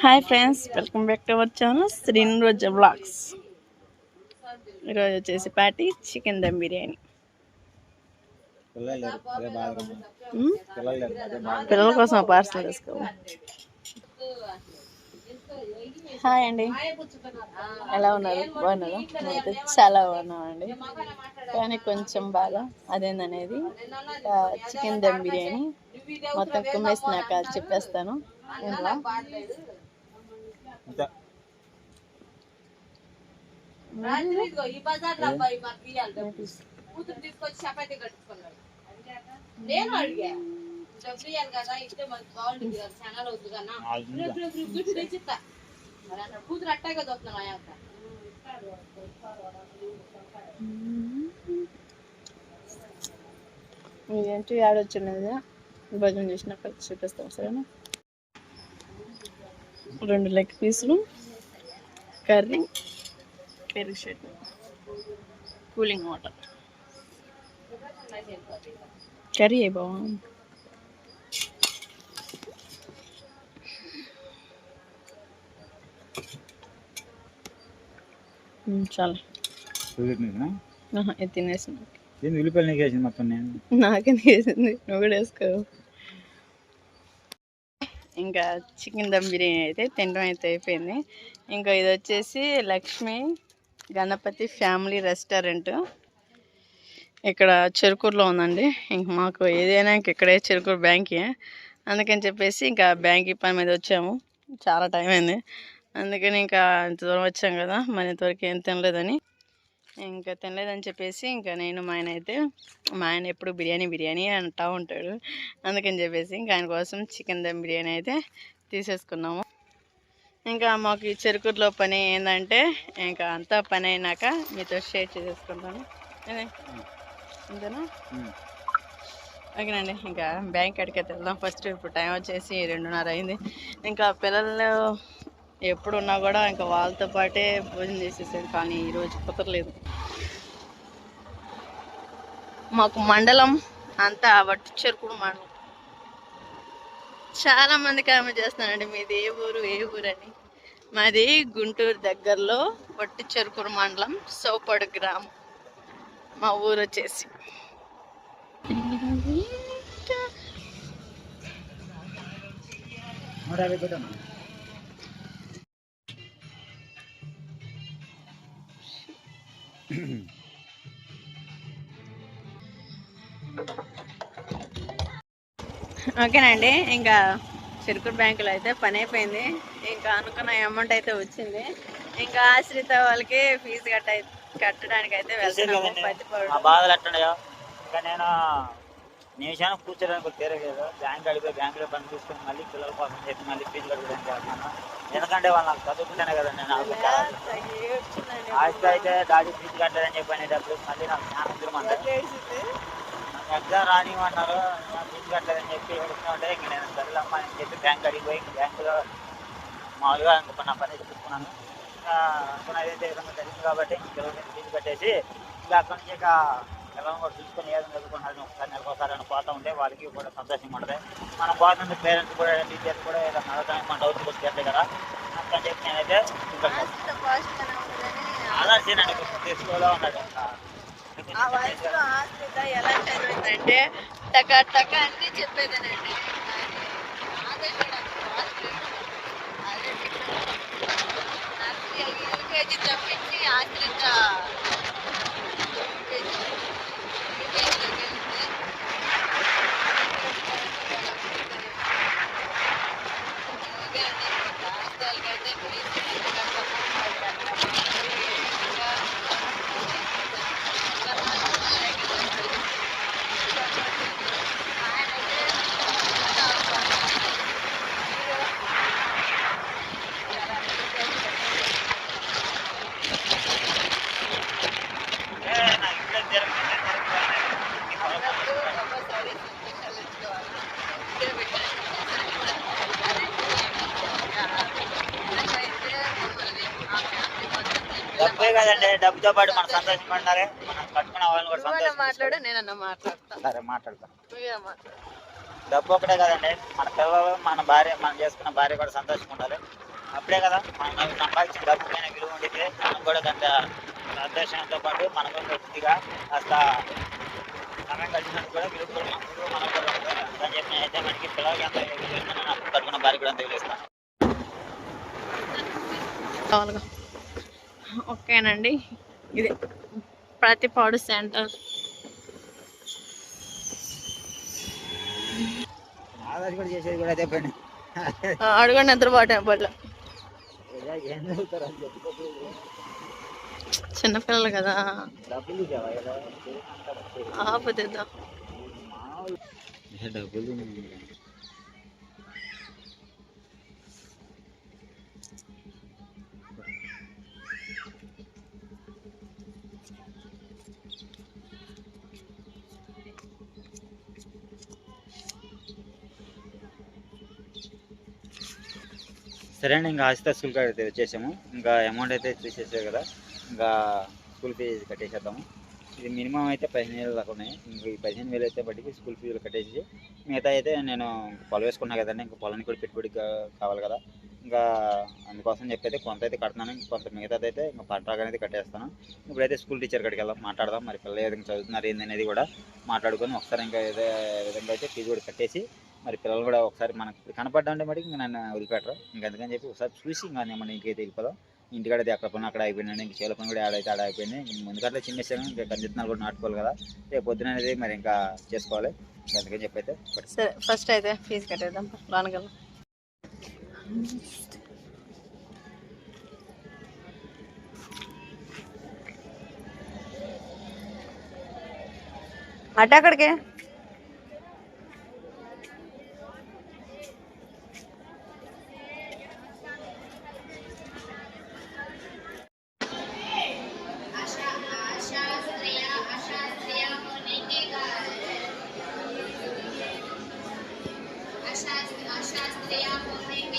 Hi friends, welcome back to our channel Sriniroja vlogs. ఈరోజు వచ్చేసి party chicken dum biryani. పిల్లల కోసం పార్సల్ తీసుకోవాలి. హాయ్ అండి, ఎలా ఉన్నారు? బాగున్నారా? అయితే చాలా బాగున్నామండి. కానీ కొంచెం బాగా అదేందనేది చికెన్ దమ్ బిర్యానీ మొత్తం కుమ్మేసినాక చెప్పేస్తాను. ఇంట్లో నేను అడిగా డబ్బు ఇవ్వాలి కదా, ఇస్తే మనకు బాగుంటుంది కదా, ఛానల్ వద్దు కన్నా గుడ్డు తెచ్చిస్తా. మరి అన్న కూతురు అట్టాగా దొరుకుతున్నా అయ్యాక ఏంటి ఆడొచ్చినది భోజనం చేసినాక చూపిస్తాం. సరేనా? 2 లెగ్ పీసులు, కర్రీ, పెరుగు చట్నీ, కూలింగ్ వాటర్. కర్రీ ఏ బాగుంది. చాలా తినేసి నాకే వేసింది, నువ్వు కూడా వేసుకో. ఇంకా చికెన్ దమ్ బిర్యానీ అయితే తినడం అయితే అయిపోయింది. ఇంకా ఇది వచ్చేసి లక్ష్మి గణపతి ఫ్యామిలీ రెస్టారెంట్, ఇక్కడ చెరుకూరులో ఉందండి. ఇంక మాకు ఏదైనా ఇక్కడే చెరుకూరు బ్యాంకే, అందుకని చెప్పేసి ఇంకా బ్యాంక్ పని మీద వచ్చాము. చాలా టైం అయింది, అందుకని ఇంకా ఇంత దూరం వచ్చాం కదా, మన ఇంతవరకు ఏం తినలేదని చెప్పేసి ఇంకా నేను మా ఆయన ఎప్పుడు బిర్యానీ అంటూ ఉంటాడు. అందుకని చెప్పేసి ఇంకా ఆయన కోసం చికెన్ దమ్ బిర్యానీ అయితే తీసేసుకున్నాము. ఇంకా మాకు ఈ చెరుకూరులో పని ఏంటంటే ఇంకా అంతా పని అయినాక మీతో షేర్ చేసేసుకుంటాను. అంతేనా? ఓకేనండి, ఇంకా బ్యాంక్ కాడికి అయితే వెళ్దాం ఫస్ట్. ఇప్పుడు టైం వచ్చేసి 2:30 అయింది. ఇంకా పిల్లలు ఎప్పుడున్నా కూడా ఇంకా వాళ్ళతో పాటే భోజనం చేసేసాడు, కానీ ఈరోజు కుదరలేదు. మాకు మండలం అంతా వట్టి చెరుకూరు మండలం. చాలా మంది కామెంట్ చేస్తున్నారండి, మీది ఏ ఊరు అని. మాది గుంటూరు దగ్గరలో వట్టి చెరుకూరు మండలం, సోపాడు గ్రామం మా ఊరు వచ్చేసి. ఓకేనండి, ఇంకా చెరుకూరు బ్యాంకులో అయితే పని అయిపోయింది. ఇంకా అనుకున్న అమౌంట్ అయితే వచ్చింది. ఇంకా ఆశ్రిత వాళ్ళకి ఫీజు కట్టడానికి అయితే వెళ్తున్నాము. బాధలు ఎట్టండియో ఇంకా నేను నిమిషాన్ని కూర్చోడానికి తీరలేదు. బ్యాంక్ అడిగిపోయి బ్యాంకులో పని తీసుకుని మళ్ళీ పిల్లల కోసం చెప్పి మళ్ళీ ఫీజు కట్టడానికి వెళ్తున్నాను. ఎందుకంటే వాళ్ళు నాకు చదువుకుంటానే కదా నేను ఆస్తి అయితే డాడీ ఫీజు కట్టాలని చెప్పి అనేటప్పుడు మళ్ళీ నాకు జ్ఞానం తిరగమంటారు. ఎగ్జామ్ రానివ్వన్నారు, ఫీజు కట్టలేదని చెప్పి ఏడుస్తుంటే ఇంక నేను సరేలమ్మా అని చెప్పి బ్యాంక్ అడిగిపోయి బ్యాంకులో మామూలుగా ఇంకా నా పని చూసుకున్నాను. ఇంకా అనుకున్నదైతే విధంగా జరిగింది కాబట్టి పిల్లలకి ఫీజు కట్టేసి ఇంకా అక్కడి నుంచి ఇక పిల్లలను కూడా చూసుకొని ఏదైనా చదువుకుంటారు. ఒకసారి నెలకోసారి అని పోతూ ఉంటే వాళ్ళకి కూడా సంతోషంగా ఉంటుంది. మనం పోతుంది పేరెంట్స్ కూడా టీచర్స్ కూడా ఏదైనా అడగడానికి మన డౌట్స్ వచ్చి చేస్తాయి కదా, అందుకని చెప్పి నేనైతే ఆధార్ చేయనండి తీసుకోలో ఉన్నాడు. ఆ వయసులో ఆశ్రిత ఎలా చదివిందంటే టక టక అన్ని చెప్పేదేనండి. యూకేజీ తప్పించి ఆశ్రిత డబ్బే కదండి, డబ్బుతో పాటు మన సంతోషంగా ఉండాలి. మన కట్టుకున్న వాళ్ళని కూడా సంతోషం మాట్లాడు, నేనన్నా మాట్లాడతా. సరే మాట్లాడతా. నువ్వే మాట్లాడు. డబ్బు ఒకటే కదండి, మన పిల్లలు మన భార్య, మనం చేసుకున్న భార్య కూడా సంతోషంగా ఉండాలి. అప్పుడే కదా మనం సంపాదించిన డబ్బు పైన విలువ ఉండితే మనం కూడా గంట సంతోషంతో పాటు మనం కూడా కొద్దిగా కాస్త సమయం కలిసినట్టు కూడా విలువ మనం కూడా ఉంటుంది. అని చెప్పి అయితే మనకి పిల్లలకి అంత విలువ నాకు కట్టుకున్న భార్య కూడా అంత విలువిస్తాను. కావాలిగా. ఓకేనండి, ఇది ప్రతిపాడు సెంటర్. ఆదాజ్ కూడా చేసేది కూడా అదే పని. అడుగు నిద్రపోవటం బల్ల. ఏం చదువుతారు అని చెప్పి చిన్నపిల్లలు కదా, డబ్బులు ఆపదేద్దాం. డబ్బులు సరే అండి. ఇంకా ఆస్తా స్కూల్ కాడ అయితే వచ్చేసాము. ఇంకా అమౌంట్ అయితే తీసేసారు కదా, ఇంకా స్కూల్ ఫీజు కట్టేసేద్దాము. ఇది మినిమం అయితే 15,000 దాకా ఉన్నాయి. ఇంక ఈ 15,000 అయితే బట్టికి స్కూల్ ఫీజులు కట్టేసి మిగతా అయితే నేను పొలం వేసుకున్నా కదండి, ఇంకా పొలానికి కూడా పెట్టుబడికి కావాలి కదా, ఇంకా అందుకోసం చెప్పి అయితే కొంత అయితే కడుతున్నాను. కొంత మిగతాది అయితే ఇంకా పంట అనేది కట్టేస్తాను. ఇప్పుడైతే స్కూల్ టీచర్ కాడికి వెళ్దాం, మాట్లాడదాం. మరి పిల్లలు ఏ విధంగా చదువుతున్నారు ఏందనేది కూడా మాట్లాడుకొని ఒకసారి ఇంకా ఏదే విధంగా అయితే ఫీజు కూడా కట్టేసి, మరి పిల్లలు కూడా ఒకసారి మనకు ఇప్పుడు కనపడ్డా మటుకు ఇంకా నన్ను వదిలిపెట్టరు. ఇంకా అందుకని చెప్పి ఒకసారి చూసి ఇంకా మన ఇంటికి అయితే వెళ్ళిపోదాం. ఇంటికాడ అయితే అక్కడ పని అక్కడ అయిపోయిందండి, ఇంక చేల పని కూడా ఆడైతే ఆడ అయిపోయింది. ముందుకట్లా చిన్నేసాను, ఇంకా కందిత్తనాలు కూడా నాటుకోవాలి కదా, రేపు పొద్దున అనేది మరి ఇంకా చేసుకోవాలి. ఇంకా అందుకని చెప్పి అయితే సరే, ఫస్ట్ అయితే ఫీజు కట్టేద్దాం లోనకెళ్ళ. అక్కడికి अशास्त्रीय होने